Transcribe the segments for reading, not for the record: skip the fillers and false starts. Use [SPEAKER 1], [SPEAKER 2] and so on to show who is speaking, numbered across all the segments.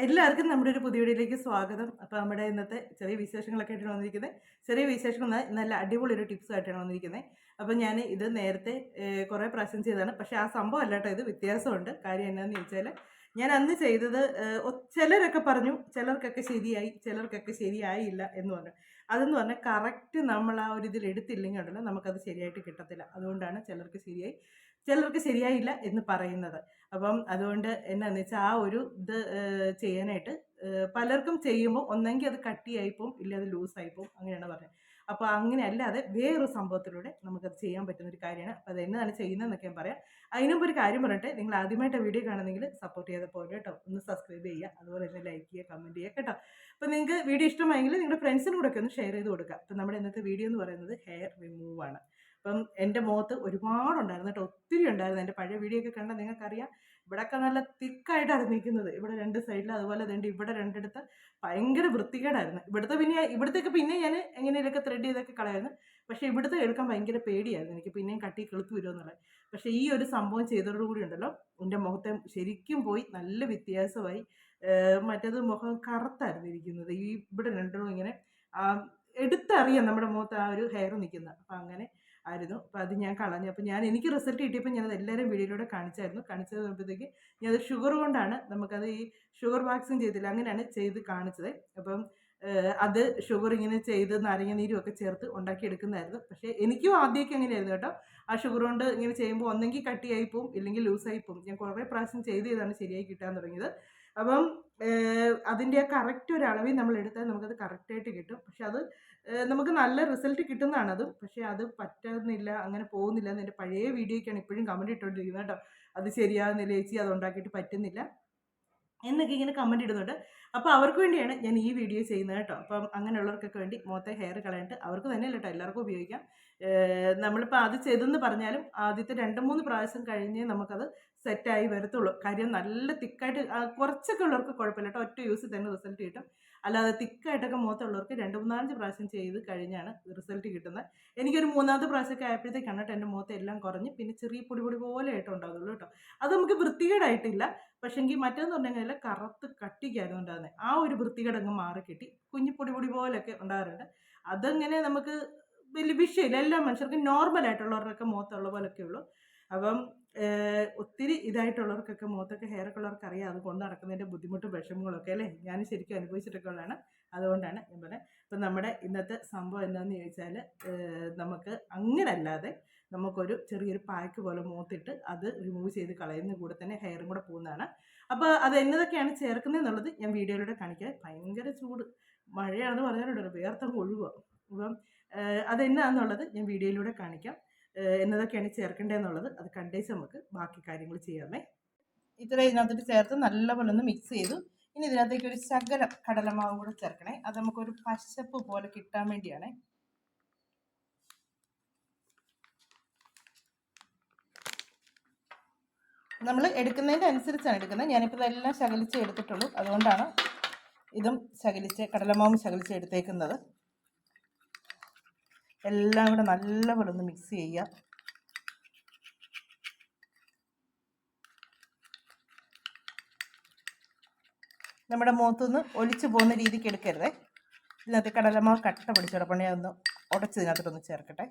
[SPEAKER 1] എല്ലാവർക്കും നമ്മുടെ ഒരു പുതിയ വീഡിയോയിലേക്ക് സ്വാഗതം. അപ്പോൾ നമ്മുടെ ഇന്നത്തെ ചെറിയ വിശേഷങ്ങളൊക്കെ ആയിട്ടാണ് വന്നിരിക്കുന്നത്. ചെറിയ വിശേഷങ്ങൾ നല്ല അടിപൊളി ഒരു ടിപ്സ് ആയിട്ടാണ് വന്നിരിക്കുന്നത്. അപ്പോൾ ഞാൻ ഇത് നേരത്തെ കുറേ പ്രാവശ്യം ചെയ്തതാണ്. പക്ഷേ ആ സംഭവം അല്ല കേട്ടോ, ഇത് വ്യത്യാസമുണ്ട്. കാര്യം എന്നാന്ന് ചോദിച്ചാൽ ഞാൻ അന്ന് ചെയ്തത് ചിലരൊക്കെ പറഞ്ഞു ചിലർക്കൊക്കെ ശരിയായി, ചിലർക്കൊക്കെ ശരിയായില്ല എന്ന് പറഞ്ഞു. അതെന്ന് പറഞ്ഞാൽ കറക്റ്റ് നമ്മൾ ആ ഒരു ഇതിൽ എടുത്തില്ലെങ്കിൽ ഉണ്ടല്ലോ നമുക്കത് ശരിയായിട്ട് കിട്ടത്തില്ല. അതുകൊണ്ടാണ് ചിലർക്ക് ശരിയായി ചിലർക്ക് ശരിയായില്ല എന്ന് പറയുന്നത്. അപ്പം അതുകൊണ്ട് എന്നാന്ന് വെച്ചാൽ ആ ഒരു ഇത് ചെയ്യാനായിട്ട് പലർക്കും ചെയ്യുമ്പോൾ ഒന്നെങ്കിൽ അത് കട്ടിയായിപ്പോവും, ഇല്ല അത് ലൂസായിപ്പോവും, അങ്ങനെയാണ് പറഞ്ഞത്. അപ്പോൾ അങ്ങനെ അല്ലാതെ വേറൊരു സംഭവത്തിലൂടെ നമുക്കത് ചെയ്യാൻ പറ്റുന്ന ഒരു കാര്യമാണ്. അപ്പോൾ അത് എന്നതാണ് ചെയ്യുന്നതെന്നൊക്കെ ഞാൻ പറയാം. അതിനുമുമ്പ് ഒരു കാര്യം പറയട്ടെ, നിങ്ങൾ ആദ്യമായിട്ട് വീഡിയോ കാണുന്നെങ്കിൽ സപ്പോർട്ട് ചെയ്ത പോലെ കേട്ടോ, ഒന്ന് സബ്സ്ക്രൈബ് ചെയ്യുക, അതുപോലെ തന്നെ ലൈക്ക് ചെയ്യുക, കമൻറ്റ് ചെയ്യുക കേട്ടോ. അപ്പോൾ നിങ്ങൾക്ക് വീഡിയോ ഇഷ്ടമായെങ്കിൽ നിങ്ങളുടെ ഫ്രണ്ട്സിനും കൂടെ ഒക്കെ ഒന്ന് ഷെയർ ചെയ്ത് കൊടുക്കുക. അപ്പോൾ നമ്മുടെ ഇന്നത്തെ വീഡിയോ എന്ന് പറയുന്നത് ഹെയർ റിമൂവ് ആണ്. അപ്പം എൻ്റെ മുഖത്ത് ഒരുപാടുണ്ടായിരുന്നു കേട്ടോ, ഒത്തിരി ഉണ്ടായിരുന്നു. എൻ്റെ പഴയ വീഡിയോ ഒക്കെ കണ്ടാൽ നിങ്ങൾക്കറിയാം, ഇവിടെയൊക്കെ നല്ല തിക്കായിട്ടാണ് നിൽക്കുന്നത്. ഇവിടെ രണ്ട് സൈഡിൽ, അതുപോലെ തന്നെ ഇവിടെ രണ്ടിടത്ത് ഭയങ്കര വൃത്തികേടായിരുന്നു. ഇവിടുത്തേക്ക് പിന്നെ ഞാൻ എങ്ങനെയൊക്കെ ത്രെഡ് ചെയ്തൊക്കെ കളയായിരുന്നു. പക്ഷേ ഇവിടുത്തെ എടുക്കാൻ ഭയങ്കര പേടിയായിരുന്നു എനിക്ക്, പിന്നെയും കട്ടി കിളുത്ത് വരുമെന്നുള്ളത്. പക്ഷേ ഈ ഒരു സംഭവം ചെയ്തതോടുകൂടി ഉണ്ടല്ലോ എൻ്റെ മുഖത്തെ ശരിക്കും പോയി, നല്ല വ്യത്യാസമായി. മറ്റേത് മുഖം കറുത്തായിരുന്നു ഇരിക്കുന്നത്, ഈ ഇവിടെ രണ്ടും ഇങ്ങനെ എടുത്തറിയാം നമ്മുടെ മുഖത്ത് ആ ഒരു ഹെയർ നിൽക്കുന്നത്. അപ്പം അങ്ങനെ ആയിരുന്നു. അപ്പോൾ അത് ഞാൻ കളഞ്ഞു. അപ്പോൾ എനിക്ക് റിസൾട്ട് കിട്ടിയപ്പോൾ ഞാനത് എല്ലാവരും വീഡിയോയിലൂടെ കാണിച്ചായിരുന്നു. കാണിച്ചു തന്നപ്പോഴത്തേക്ക് ഞാനത് ഷുഗർ കൊണ്ടാണ്, നമുക്കത് ഈ ഷുഗർ വാക്സിൻ ചെയ്തില്ല, അങ്ങനെയാണ് ചെയ്ത് കാണിച്ചത്. അപ്പം അത് ഷുഗർ ഇങ്ങനെ ചെയ്ത് നാരങ്ങ നീരും ഒക്കെ ചേർത്ത് ഉണ്ടാക്കിയെടുക്കുന്നതായിരുന്നു. പക്ഷേ എനിക്കും ആദ്യമൊക്കെ അങ്ങനെയായിരുന്നു കേട്ടോ. ആ ഷുഗർ കൊണ്ട് ഇങ്ങനെ ചെയ്യുമ്പോൾ ഒന്നെങ്കിൽ കട്ടിയായി പോവും, ഇല്ലെങ്കിൽ ലൂസായി പോവും. ഞാൻ കുറേ പ്രാവശ്യം ചെയ്താണ് ശരിയായി കിട്ടാൻ തുടങ്ങിയത്. അപ്പം അതിൻ്റെ ആ കറക്റ്റ് ഒരു അളവിൽ നമ്മൾ എടുത്താൽ നമുക്കത് കറക്റ്റായിട്ട് കിട്ടും. പക്ഷെ അത് നമുക്ക് നല്ല റിസൾട്ട് കിട്ടുന്നതാണ് അതും. പക്ഷേ അത് പറ്റുന്നില്ല, അങ്ങനെ പോകുന്നില്ല എന്ന് എൻ്റെ പഴയ വീഡിയോയ്ക്കാണ് ഇപ്പോഴും കമൻറ്റ് ഇട്ടുകൊണ്ടിരിക്കുന്നത് കേട്ടോ. അത് ശരിയാകുന്നില്ല ചേച്ചി, അത് ഉണ്ടാക്കിയിട്ട് പറ്റുന്നില്ല എന്നൊക്കെ ഇങ്ങനെ കമൻറ്റ് ഇടുന്നുണ്ട്. അപ്പോൾ അവർക്ക് വേണ്ടിയാണ് ഞാൻ ഈ വീഡിയോ ചെയ്യുന്നത് കേട്ടോ. അപ്പം അങ്ങനെയുള്ളവർക്കൊക്കെ വേണ്ടി മുഖത്തെ ഹെയർ കളഞ്ഞിട്ട് അവർക്ക് തന്നെയല്ല കേട്ടോ, എല്ലാവർക്കും ഉപയോഗിക്കാം. നമ്മളിപ്പോൾ അത് ചെയ്തെന്ന് പറഞ്ഞാലും ആദ്യത്തെ 2-3 പ്രാവശ്യം കഴിഞ്ഞേ നമുക്കത് സെറ്റായി വരത്തുള്ളൂ. കാര്യം നല്ല തിക്കായിട്ട് കുറച്ചൊക്കെ ഉള്ളവർക്ക് കുഴപ്പമില്ല കേട്ടോ, ഒറ്റ യൂസിൽ തന്നെ റിസൾട്ട് കിട്ടും. അല്ലാതെ തിക്കായിട്ടൊക്കെ മുഖത്തുള്ളവർക്ക് 2-3-5 പ്രാവശ്യം ചെയ്ത് കഴിഞ്ഞാണ് റിസൾട്ട് കിട്ടുന്നത്. എനിക്കൊരു 3-ാമത്തെ പ്രാവശ്യമൊക്കെ ആയപ്പോഴത്തേക്കാണ് കേട്ടോ എൻ്റെ മുഖത്ത് എല്ലാം കുറഞ്ഞ് പിന്നെ ചെറിയ പൊടി പൊടി പോലെ ആയിട്ട് ഉണ്ടാകുള്ളൂ കേട്ടോ. അത് നമുക്ക് വൃത്തികേടായിട്ടില്ല. പക്ഷെങ്കിൽ മറ്റേന്ന് പറഞ്ഞാൽ കറുത്ത് കട്ടിക്കായിരുന്നു ഉണ്ടാകുന്നത്. ആ ഒരു വൃത്തികേടങ്ങ് മാറിക്കിട്ടി. കുഞ്ഞു പൊടി പൊടി പോലെയൊക്കെ ഉണ്ടാകാറുണ്ട്. അതങ്ങനെ നമുക്ക് വലിയ വിഷയമില്ല, എല്ലാ മനുഷ്യർക്കും നോർമലായിട്ടുള്ളവരുടെയൊക്കെ മുഖത്തുള്ള പോലൊക്കെ ഉള്ളൂ. അപ്പം ഒത്തിരി ഇതായിട്ടുള്ളവർക്കൊക്കെ മുഖത്തൊക്കെ ഹെയർ ഒക്കെ ഉള്ളവർക്ക് അറിയാം അത് കൊണ്ട് നടക്കുന്നതിൻ്റെ ബുദ്ധിമുട്ടും വിഷമങ്ങളൊക്കെ അല്ലേ. ഞാൻ ശരിക്കും അനുഭവിച്ചിട്ടൊക്കെ ഉള്ളതാണ്. അതുകൊണ്ടാണ് ഞാൻ പറഞ്ഞത്. അപ്പം നമ്മുടെ ഇന്നത്തെ സംഭവം എന്താണെന്ന് ചോദിച്ചാൽ, നമുക്ക് അങ്ങനെ അല്ലാതെ നമുക്കൊരു ചെറിയൊരു പാക്ക് പോലെ മുഖത്തിട്ട് അത് റിമൂവ് ചെയ്ത് കളയുന്ന കൂടെ തന്നെ ഹെയറും കൂടെ പോകുന്നതാണ്. അപ്പോൾ അത് എന്നതൊക്കെയാണ് ചേർക്കുന്നതെന്നുള്ളത് ഞാൻ വീഡിയോയിലൂടെ കാണിക്കാം. ഭയങ്കര ചൂട്, മഴയാണെന്ന് പറഞ്ഞാലുണ്ടല്ലോ വേർത്തങ്ങ് ഒഴുകുക. അപ്പം അതെന്നാന്നുള്ളത് ഞാൻ വീഡിയോയിലൂടെ കാണിക്കാം. എന്നതൊക്കെയാണ് ചേർക്കേണ്ടതെന്നുള്ളത് അത് കണ്ടേച്ച് നമുക്ക് ബാക്കി കാര്യങ്ങൾ ചെയ്യാമേ. ഇത്ര ഇതിനകത്തോട്ട് ചേർത്ത് നല്ലപോലെ ഒന്ന് മിക്സ് ചെയ്തു. ഇനി ഇതിനകത്തേക്ക് ഒരു ശകലം കടലമാവ് കൂടെ ചേർക്കണേ. അത് നമുക്കൊരു പശപ്പ് പോലെ കിട്ടാൻ വേണ്ടിയാണേ. നമ്മൾ എടുക്കുന്നതിൻ്റെ അനുസരിച്ചാണ് എടുക്കുന്നത്. ഞാനിപ്പോൾ ഇതെല്ലാം ശകലിച്ച് എടുത്തിട്ടുള്ളൂ, അതുകൊണ്ടാണ് ഇതും ശകലിച്ച് കടലമാവും ശകലിച്ച് എടുത്തേക്കുന്നത്. എല്ലാം കൂടെ നല്ലപോലെ ഒന്ന് മിക്സ് ചെയ്യുക. നമ്മുടെ മുഖത്തുനിന്ന് ഒലിച്ചു പോകുന്ന രീതിക്ക് എടുക്കരുതേ. ഇതിനകത്ത് കടലമാവ് കട്ട പിടിച്ചെടുപ്പണേ, ഒന്ന് ഉടച്ച് ഇതിനകത്തോട്ടൊന്ന് ചേർക്കട്ടെ.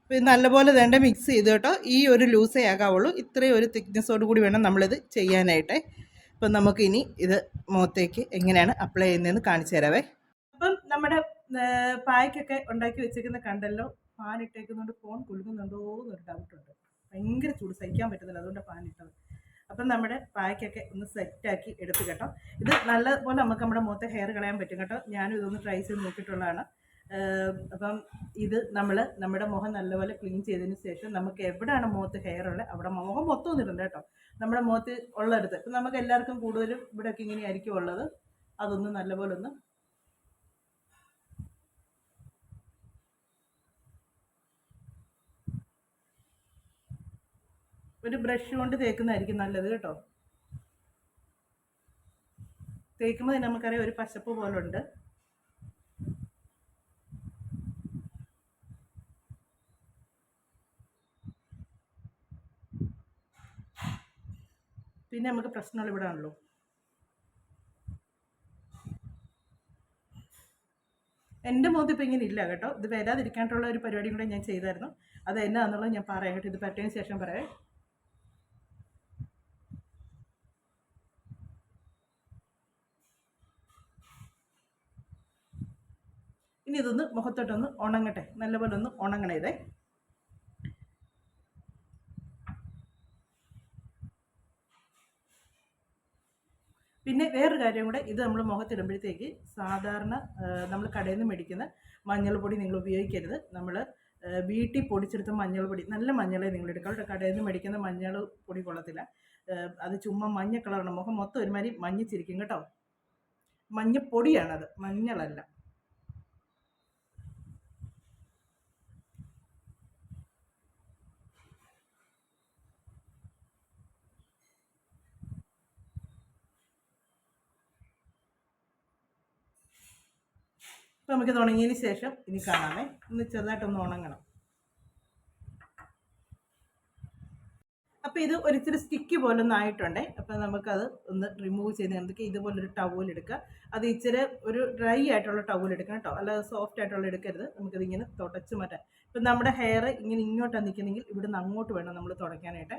[SPEAKER 1] അപ്പോൾ ഇത് നല്ലപോലെ വേണ്ട മിക്സ് ചെയ്ത് കേട്ടോ. ഈ ഒരു ലൂസേ ആകാവുള്ളൂ, ഇത്രയും ഒരു തിക്നെസ്സോട് കൂടി വേണം നമ്മളിത് ചെയ്യാനായിട്ടേ. അപ്പം നമുക്കിനി ഇത് മുഖത്തേക്ക് എങ്ങനെയാണ് അപ്ലൈ ചെയ്യുന്നതെന്ന് കാണിച്ചു തരാവേ. അപ്പം നമ്മുടെ പായ്ക്കൊക്കെ ഉണ്ടാക്കി വെച്ചേക്കുന്ന കണ്ടല്ലോ. പാൻ ഇട്ടേക്കുന്നതുകൊണ്ട് ഫോൺ കുലുങ്ങുന്നുണ്ടോ എന്നൊരു ഡൗട്ടുണ്ട്. ഭയങ്കര ചൂട്, സഹിക്കാൻ പറ്റുന്നില്ല, അതുകൊണ്ടാണ് പാൻ ഇട്ടത്. അപ്പം നമ്മുടെ പായ്ക്കൊക്കെ ഒന്ന് സെറ്റാക്കി എടുത്ത് കേട്ടോ. ഇത് നല്ലപോലെ നമുക്ക് നമ്മുടെ മുഖത്തെ ഹെയർ കളയാൻ പറ്റും കേട്ടോ. ഞാനും ഇതൊന്ന് ട്രൈ ചെയ്ത് നോക്കിയിട്ടുള്ളതാണ്. അപ്പം ഇത് നമ്മുടെ മുഖം നല്ലപോലെ ക്ലീൻ ചെയ്തതിന് ശേഷം നമുക്ക് എവിടെയാണ് മുഖത്ത് ഹെയർ ഉള്ളത് അവിടെ മുഖം മൊത്തം ഒന്നിട്ടുണ്ട് കേട്ടോ. നമ്മുടെ മുഖത്ത് ഉള്ളെടുത്ത് ഇപ്പം നമുക്ക് എല്ലാവർക്കും കൂടുതലും ഇവിടെയൊക്കെ ഇങ്ങനെയായിരിക്കും ഉള്ളത്. അതൊന്ന് നല്ലപോലെ ഒന്ന് ഒരു ബ്രഷ് കൊണ്ട് തേക്കുന്നതായിരിക്കും നല്ലത് കേട്ടോ. തേക്കുമ്പോൾ തന്നെ നമുക്കറിയാം ഒരു പശപ്പ് പോലെ ഉണ്ട്. പിന്നെ നമുക്ക് പ്രശ്നങ്ങൾ ഇവിടെ ആണല്ലോ. എൻ്റെ മുഖത്ത് ഇപ്പം ഇങ്ങനെ ഇല്ല കേട്ടോ. ഇത് വരാതിരിക്കാനുള്ള ഒരു പരിപാടിയും കൂടെ ഞാൻ ചെയ്തായിരുന്നു. അത് എന്നാന്നുള്ളത് ഞാൻ പറയാം കേട്ടോ. ഇത് പറ്റിയതിന് ശേഷം പറയാം. ഇനി ഇതൊന്ന് മുഖത്തോട്ടൊന്ന് ഉണങ്ങട്ടെ, നല്ലപോലെ ഒന്ന് ഉണങ്ങണേ ഇതേ. പിന്നെ വേറൊരു കാര്യം കൂടെ, ഇത് നമ്മൾ മുഖത്തിടുമ്പോഴത്തേക്ക് സാധാരണ നമ്മൾ കടയിൽ നിന്ന് മേടിക്കുന്ന മഞ്ഞൾപ്പൊടി നിങ്ങൾ ഉപയോഗിക്കരുത്. നമ്മൾ വീട്ടിൽ പൊടിച്ചെടുത്ത മഞ്ഞൾപ്പൊടി, നല്ല മഞ്ഞളെ നിങ്ങൾ എടുക്കുക കേട്ടോ. കടയിൽ നിന്ന് മേടിക്കുന്ന മഞ്ഞൾ പൊടി കൊള്ളത്തില്ല. അത് ചുമ്മാ മഞ്ഞ കളറാണ്, മുഖം മൊത്തം ഒരുമാതിരി മഞ്ഞിച്ചിരിക്കും കേട്ടോ. മഞ്ഞപ്പൊടിയാണത്, മഞ്ഞളല്ല. അപ്പോൾ നമുക്കിത് ഉണങ്ങിയതിന് ശേഷം ഇനി കാണാമേ. ഒന്ന് ചെറുതായിട്ടൊന്ന് ഉണങ്ങണം. അപ്പോൾ ഇത് ഒരിച്ചിരി സ്റ്റിക്ക് പോലെ ഒന്ന് ആയിട്ടുണ്ടേ. അപ്പോൾ നമുക്കത് ഒന്ന് റിമൂവ് ചെയ്ത് എന്തൊക്കെ ഇതുപോലൊരു ടവൽ എടുക്കുക. അത് ഇച്ചിരി ഒരു ഡ്രൈ ആയിട്ടുള്ള ടവൽ എടുക്കണം കേട്ടോ, അല്ലാതെ സോഫ്റ്റ് ആയിട്ടുള്ള എടുക്കരുത്. നമുക്കിത് ഇങ്ങനെ തുടച്ച് മാറ്റാം. ഇപ്പം നമ്മുടെ ഹെയർ ഇങ്ങനെ ഇങ്ങോട്ടാണ് നിൽക്കുന്നെങ്കിൽ ഇവിടുന്ന് അങ്ങോട്ട് വേണം നമ്മൾ തുടയ്ക്കാനായിട്ട്.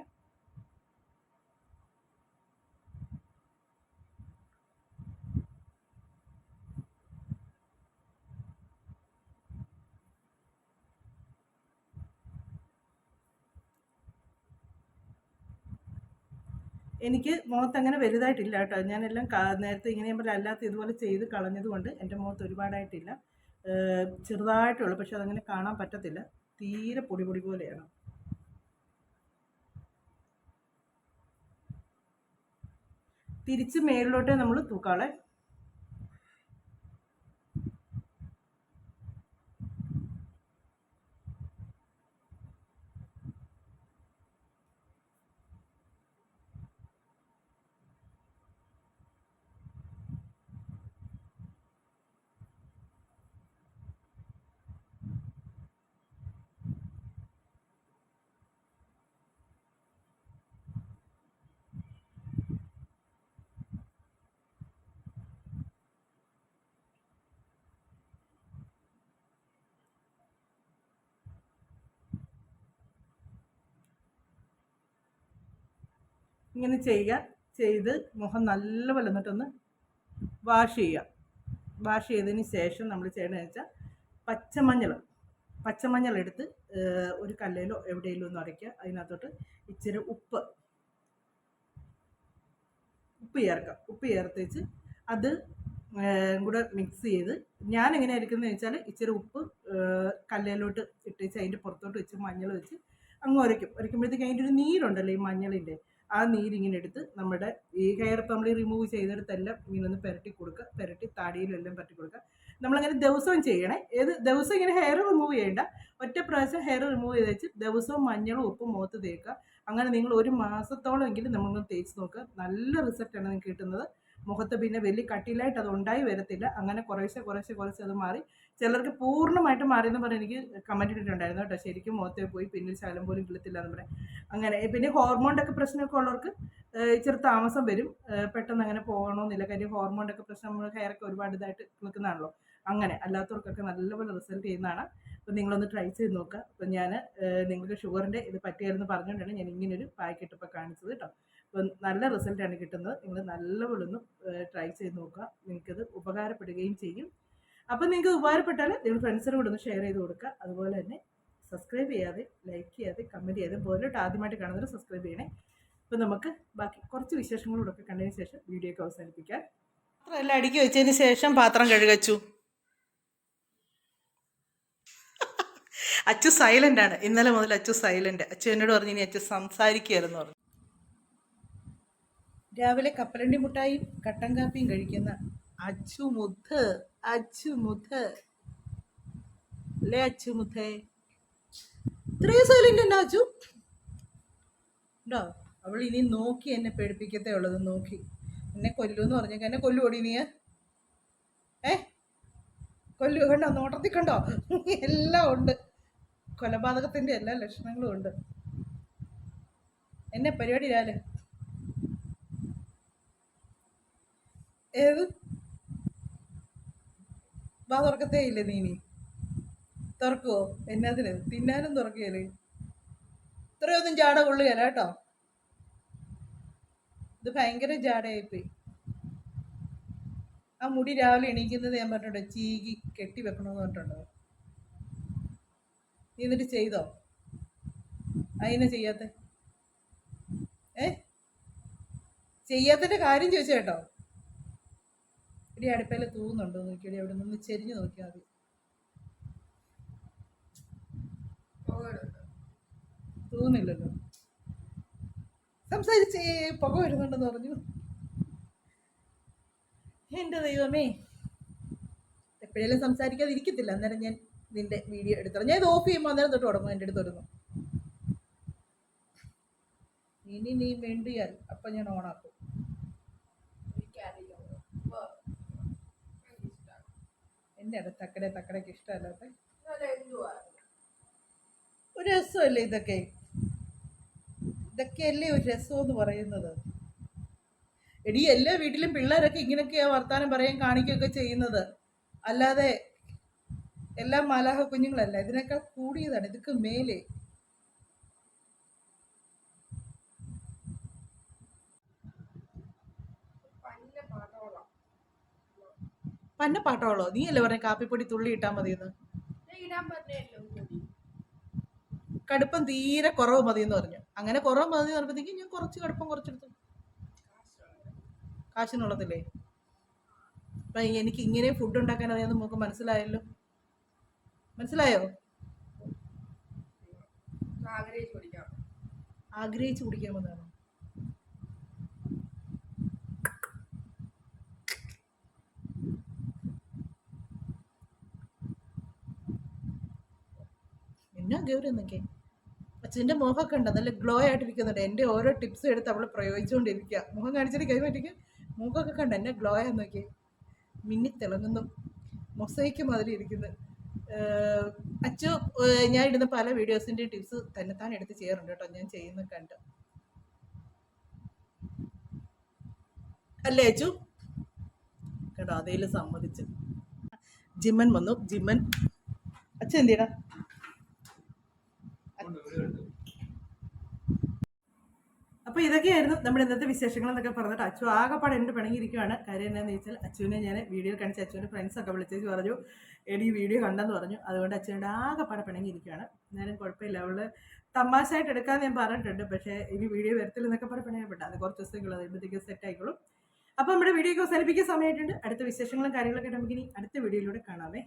[SPEAKER 1] എനിക്ക് മുഖത്ത് അങ്ങനെ വലുതായിട്ടില്ല കേട്ടോ. ഞാനെല്ലാം നേരത്തെ ഇങ്ങനെ ഞാൻ അല്ലാത്ത ഇതുപോലെ ചെയ്ത് കളഞ്ഞത് കൊണ്ട് എൻ്റെ മുഖത്ത് ഒരുപാടായിട്ടില്ല, ചെറുതായിട്ടുള്ളൂ. പക്ഷെ അതങ്ങനെ കാണാൻ പറ്റത്തില്ല, തീരെ പൊടി പൊടി പോലെയാണ്. തിരിച്ച് മേളിലോട്ടേ നമ്മൾ തൂക്കാളെ. ഇങ്ങനെ ചെയ്യുക. ചെയ്ത് മുഖം നല്ലപോലെ എന്നിട്ടൊന്ന് വാഷ് ചെയ്യുക. വാഷ് ചെയ്തതിന് ശേഷം നമ്മൾ ചെയ്യണമെന്ന് വെച്ചാൽ പച്ചമഞ്ഞൾ എടുത്ത് ഒരു കല്ലിലോ എവിടെയെങ്കിലും ഒന്ന് ഉടയ്ക്കുക. അതിനകത്തോട്ട് ഇച്ചിരി ഉപ്പ് ചേർത്തേച്ച് അത് കൂടെ മിക്സ് ചെയ്ത്, ഞാൻ എങ്ങനെ എടുക്കുന്നത് വെച്ചാൽ ഇച്ചിരി ഉപ്പ് കല്ലിലോട്ട് ഇട്ടേച്ച് അതിൻ്റെ പുറത്തോട്ട് വെച്ച് മഞ്ഞൾ വെച്ച് അങ്ങ് ഉരയ്ക്കുമ്പോഴത്തേക്ക് അതിൻ്റെ ഒരു നീരുണ്ടല്ലോ ഈ മഞ്ഞളിൻ്റെ, ആ നീരിങ്ങനെ എടുത്ത് നമ്മുടെ ഈ ഹെയർ ഇപ്പം നമ്മൾ റിമൂവ് ചെയ്തെടുത്തെല്ലാം ഇങ്ങനെ ഒന്ന് പുരട്ടി താടിയിലെല്ലാം പുരട്ടി കൊടുക്കുക. നമ്മളങ്ങനെ ദിവസവും ചെയ്യണേ. ദിവസം ഇങ്ങനെ ഹെയർ റിമൂവ് ചെയ്യേണ്ട, ഒറ്റ പ്രാവശ്യം ഹെയർ റിമൂവ് ചെയ്ത് വെച്ച് ദിവസവും മഞ്ഞളും ഉപ്പും മുഖത്ത് തേക്കുക. അങ്ങനെ നിങ്ങൾ ഒരു മാസത്തോളം എങ്കിലും നമ്മളൊന്ന് തേച്ച് നോക്കുക. നല്ല റിസൾട്ടാണ് നിങ്ങൾക്ക് കിട്ടുന്നത്. മുഖത്ത് പിന്നെ വലിയ കട്ടിയിലായിട്ട് അത് ഉണ്ടായി വരത്തില്ല. അങ്ങനെ കുറേശ്ശെ അത് മാറി. ചിലർക്ക് പൂർണ്ണമായിട്ട് മാറിയെന്ന് പറഞ്ഞ് എനിക്ക് കമൻറ്റ് ഇട്ടിട്ടുണ്ടായിരുന്നു കേട്ടോ. ശരിക്കും മുഖത്തെ പോയി പിന്നെ ശകലം പോലും കിളത്തില്ല എന്ന് പറയാം. അങ്ങനെ പിന്നെ ഹോർമോണിൻ്റെ ഒക്കെ പ്രശ്നമൊക്കെ ഉള്ളവർക്ക് ഇച്ചിരി താമസം വരും, പെട്ടെന്ന് അങ്ങനെ പോകണമെന്നില്ല. കാര്യം ഹോർമോണിൻ്റെ ഒക്കെ പ്രശ്നം നമ്മൾ ഹെയറൊക്കെ ഒരുപാട് ഇതായിട്ട് നിൽക്കുന്നതാണല്ലോ. അങ്ങനെ അല്ലാത്തവർക്കൊക്കെ നല്ലപോലെ റിസൾട്ട് ചെയ്യുന്നതാണ്. അപ്പോൾ നിങ്ങളൊന്ന് ട്രൈ ചെയ്ത് നോക്കുക. അപ്പോൾ ഞാൻ നിങ്ങൾക്ക് ഷുഗറിൻ്റെ ഇത് പറ്റിയായിരുന്നു പറഞ്ഞുകൊണ്ടാണ് ഞാൻ ഇങ്ങനൊരു പാക്കറ്റ് ഇപ്പോൾ കാണിച്ചത് കേട്ടോ. അപ്പോൾ നല്ല റിസൾട്ടാണ് കിട്ടുന്നത്. നിങ്ങൾ നല്ലപോലെ ഒന്ന് ട്രൈ ചെയ്ത് നോക്കുക, നിങ്ങൾക്കത് ഉപകാരപ്പെടുകയും ചെയ്യും. അപ്പോൾ നിങ്ങൾക്ക് ഉപകാരപ്പെട്ടാൽ നിങ്ങൾ ഫ്രണ്ട്സിനും കൂടെ ഒന്ന് ഷെയർ ചെയ്ത് കൊടുക്കുക. അതുപോലെ തന്നെ സബ്സ്ക്രൈബ് ചെയ്യാതെ, ലൈക്ക് ചെയ്യാതെ, കമൻറ്റ് ചെയ്യാതെ, പോലും ആദ്യമായിട്ട് കാണുന്നവർ സബ്സ്ക്രൈബ് ചെയ്യണേ. അപ്പോൾ നമുക്ക് ബാക്കി കുറച്ച് വിശേഷങ്ങളോടൊക്കെ കണ്ടതിന് ശേഷം വീഡിയോ ഒക്കെ അവസാനിപ്പിക്കാം. പാത്രം എല്ലാം അടുക്കി വെച്ചതിന് ശേഷം പാത്രം കഴുകച്ചു. അച്ചു സൈലൻ്റ് ആണ്. ഇന്നലെ മുതൽ അച്ചു സൈലൻ്റ്. അച്ചു എന്നോട് പറഞ്ഞു ഇനി അച്ചു സംസാരിക്കുകയായിരുന്നു പറഞ്ഞു. രാവിലെ കപ്പലണ്ടി മുട്ടായും കട്ടൻ കാപ്പിയും കഴിക്കുന്ന അച്ചു മുത്ത് അല്ലേ അച്ചു മുത്തേ? ഇത്രയും സൈലൻ്റ് എന്നാ അച്ചു ഉണ്ടോ? അവൾ ഇനി നോക്കി എന്നെ പേടിപ്പിക്കത്തേ ഉള്ളത്. നോക്കി എന്നെ കൊല്ലുമെന്ന് പറഞ്ഞേക്കാം. എന്നെ കൊല്ലുപൊടി നീ? കൊല്ലു കണ്ടോ? നോട്ടത്തിൽ കണ്ടോ? എല്ലാം ഉണ്ട്, കൊലപാതകത്തിൻ്റെ എല്ലാ ലക്ഷണങ്ങളും ഉണ്ട്. എന്നെ പരിപാടി രാവിലെ ഏത് വാ തുറക്കത്തേ ഇല്ലേ നീ ഇനി തുറക്കുവോ? എന്നതിന് തിന്നാനും തുറക്കുകയല്ലേ. ഇത്രയൊന്നും ജാട കൊള്ളുകയല്ല കേട്ടോ. ഇത് ഭയങ്കര ജാടയായിപ്പോയി. ആ മുടി രാവിലെ എണീക്കുന്നത് ഞാൻ പറഞ്ഞിട്ടുണ്ടോ, ചീകി കെട്ടി വെക്കണമെന്ന് പറഞ്ഞിട്ടുണ്ടോ? നീ എന്നിട്ട് ചെയ്തോ? അതിനെ ചെയ്യാത്ത ചെയ്യാത്തതിന്റെ കാര്യം ചോദിച്ചു കേട്ടോ. ഇടി അടുപ്പയിൽ തൂന്നുണ്ടോ നോക്കിയടി, അവിടെ നിന്ന് ചെരിഞ്ഞു നോക്കിയാൽ മതി. തൂന്നില്ലല്ലോ. സംസാരിച്ചേ പുക വരുന്നുണ്ടെന്ന് പറഞ്ഞു. എൻ്റെ ദൈവമേ, എപ്പോഴേലും സംസാരിക്കാതിരിക്കത്തില്ല. അന്നേരം ഞാൻ നിന്റെ വീഡിയോ എടുത്തോളാം. ഞാൻ ഇത് ഓഫ് ചെയ്യുമ്പോൾ അന്നേരം തൊട്ട് തുടങ്ങും. എൻ്റെ അടുത്ത് തുടങ്ങും. ഇനി നീ വേണ്ടിയാൽ അപ്പം ഞാൻ ഓണാക്കും. എൻ്റെ അടുത്ത് തക്കടയ്ക്ക് ഇഷ്ടമല്ലാത്ത ഒരു രസമല്ലേ ഇതൊക്കെ? ഇതൊക്കെയല്ലേ ഒരു രസമെന്ന് പറയുന്നത്. എടി എല്ലാ വീട്ടിലും പിള്ളേരൊക്കെ ഇങ്ങനെയൊക്കെയാ വർത്താനം പറയാൻ കാണിക്കുകയൊക്കെ ചെയ്യുന്നത്. അല്ലാതെ എല്ലാം മാലാഹ കുഞ്ഞുങ്ങളല്ല. ഇതിനേക്കാൾ കൂടിയതാണ്, ഇതൊക്കെ മേലെ. പന്ന പാട്ടോളോ? നീ അല്ലേ പറഞ്ഞ കാപ്പിപ്പൊടി തുള്ളി ഇട്ടാൽ മതിയെന്ന്. കടുപ്പം തീരെ കുറവ് മതിയെന്ന് പറഞ്ഞു. അങ്ങനെ കുറവ് മതി പറഞ്ഞപ്പോഴത്തേക്കും ഞാൻ കുറച്ച് കടുപ്പം കുറച്ചെടുത്തു. കാശിനുള്ളതില്ലേ? അപ്പൊ എനിക്ക് ഇങ്ങനെ ഫുഡ് ഉണ്ടാക്കാൻ അറിയാമെന്ന് നമുക്ക് മനസ്സിലായല്ലോ. മനസ്സിലായോ? ആഗ്രഹിച്ചു കുടിക്കാമെന്നാണ്. എന്നാ ഗൗരി എന്നൊക്കെ അച്ഛൻ്റെ മുഖമൊക്കെ ഉണ്ട്, നല്ല ഗ്ലോ ആയിട്ടിരിക്കുന്നുണ്ട്. എൻ്റെ ഓരോ ടിപ്സും എടുത്ത് അവൾ പ്രയോഗിച്ചുകൊണ്ടിരിക്കുക. മുഖം കാണിച്ചിട്ട് കൈ പറ്റിക്കുക. മുഖമൊക്കെ കണ്ട എന്നെ ഗ്ലോ ആന്നൊക്കെ മിന്നിത്തിളങ്ങുന്നു. മൊസൈക്ക് മാതിരി ഇരിക്കുന്നു. അച്ചു ഞാൻ ഇടുന്ന പല വീഡിയോസിൻ്റെ ടിപ്സ് തന്നെത്താൻ എടുത്ത് ചെയ്യാറുണ്ട് കേട്ടോ. ഞാൻ ചെയ്യുന്ന കണ്ട് അല്ലേ അച്ചു? കേട്ടോ, അതേലും സമ്മതിച്ച്. ജിമ്മൻ വന്നു. ജിമ്മൻ അച്ഛൻ എന്തിടാ? അപ്പോൾ ഇതൊക്കെയായിരുന്നു നമ്മുടെ ഇന്നത്തെ വിശേഷങ്ങൾ എന്നൊക്കെ പറഞ്ഞിട്ട് അച്ചു ആകെപ്പാടെ എൻ്റെ പിണങ്ങിയിരിക്കുകയാണ്. കാര്യം എന്താണെന്ന് വെച്ചാൽ അച്ചുവിനെ ഞാൻ വീഡിയോ കാണിച്ച് അച്ചുവിൻ്റെ ഫ്രണ്ട്സൊക്കെ വിളിച്ചേച്ച് പറഞ്ഞു എടി വീഡിയോ കണ്ടെന്ന് പറഞ്ഞു. അതുകൊണ്ട് അച്ചുവിൻ്റെ ആകെപ്പാടെ പിണങ്ങിയിരിക്കുകയാണ്. എന്നാലും കുഴപ്പമില്ല, അവൾ തമാശയായിട്ട് എടുക്കാമെന്ന് ഞാൻ പറഞ്ഞിട്ടുണ്ട്. പക്ഷേ ഇനി വീഡിയോ വരത്തില്ലെന്നൊക്കെ പറഞ്ഞ് പിണങ്ങപ്പെട്ട അത് കുറച്ച് ദിവസങ്ങൾ കഴിയുമ്പോഴത്തേക്കും സെറ്റ് ആയിക്കോളും. അപ്പോൾ നമ്മുടെ വീഡിയോ ഒക്കെ അവസാനിപ്പിക്കാൻ സമയമായിട്ടുണ്ട്. അടുത്ത വിശേഷങ്ങളും കാര്യങ്ങളൊക്കെ നമുക്ക് ഇനി അടുത്ത വീഡിയോയിലൂടെ കാണാമേ.